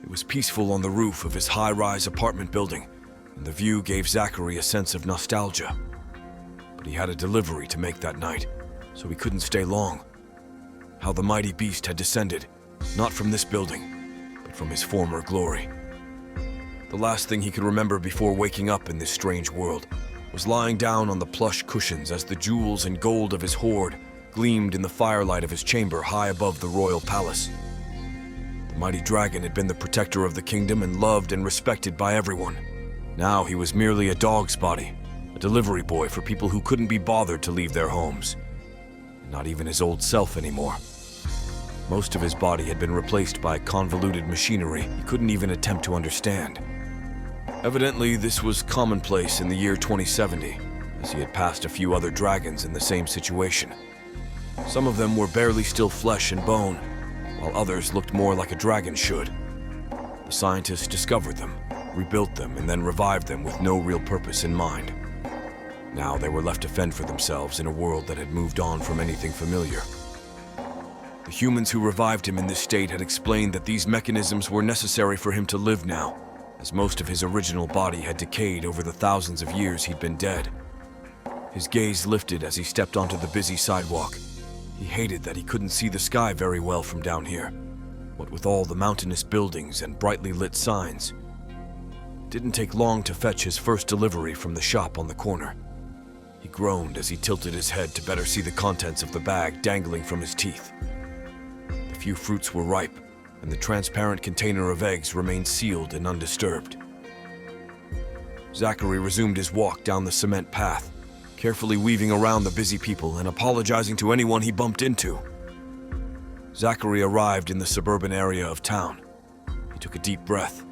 It was peaceful on the roof of his high-rise apartment building, and the view gave Zachary a sense of nostalgia. But he had a delivery to make that night, so he couldn't stay long. How the mighty beast had descended, not from this building, but from his former glory. The last thing he could remember before waking up in this strange world was lying down on the plush cushions as the jewels and gold of his hoard gleamed in the firelight of his chamber high above the royal palace. The mighty dragon had been the protector of the kingdom and loved and respected by everyone. Now he was merely a dog's body, a delivery boy for people who couldn't be bothered to leave their homes. And not even his old self anymore. Most of his body had been replaced by convoluted machinery he couldn't even attempt to understand. Evidently, this was commonplace in the year 2070, as he had passed a few other dragons in the same situation. Some of them were barely still flesh and bone, while others looked more like a dragon should. The scientists discovered them, rebuilt them, and then revived them with no real purpose in mind. Now they were left to fend for themselves in a world that had moved on from anything familiar. The humans who revived him in this state had explained that these mechanisms were necessary for him to live now, as most of his original body had decayed over the thousands of years he'd been dead. His gaze lifted as he stepped onto the busy sidewalk. He hated that he couldn't see the sky very well from down here, what with all the mountainous buildings and brightly lit signs. It didn't take long to fetch his first delivery from the shop on the corner. He groaned as he tilted his head to better see the contents of the bag dangling from his teeth. The few fruits were ripe, and the transparent container of eggs remained sealed and undisturbed. Zachary resumed his walk down the cement path, carefully weaving around the busy people and apologizing to anyone he bumped into. Zachary arrived in the suburban area of town. He took a deep breath.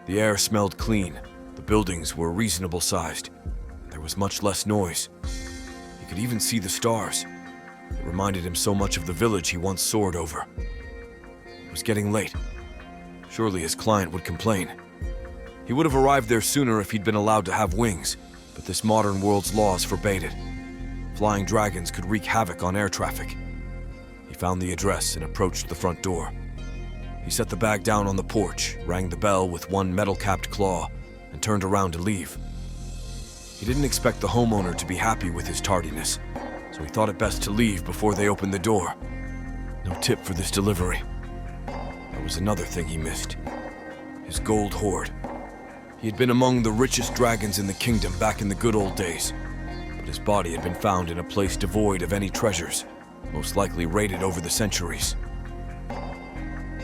The air smelled clean, the buildings were reasonable sized, and there was much less noise. He could even see the stars. It reminded him so much of the village he once soared over. It was getting late. Surely his client would complain. He would have arrived there sooner if he'd been allowed to have wings, but this modern world's laws forbade it. Flying dragons could wreak havoc on air traffic. He found the address and approached the front door. He set the bag down on the porch, rang the bell with one metal-capped claw, and turned around to leave. He didn't expect the homeowner to be happy with his tardiness, so he thought it best to leave before they opened the door. No tip for this delivery. That was another thing he missed. His gold hoard. He had been among the richest dragons in the kingdom back in the good old days, but his body had been found in a place devoid of any treasures, most likely raided over the centuries.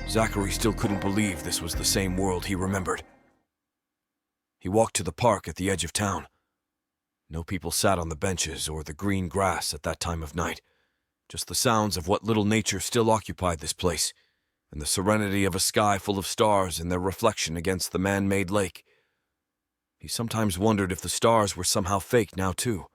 Zachary still couldn't believe this was the same world he remembered. He walked to the park at the edge of town. No people sat on the benches or the green grass at that time of night, just the sounds of what little nature still occupied this place, and the serenity of a sky full of stars and their reflection against the man-made lake. He sometimes wondered if the stars were somehow fake now too,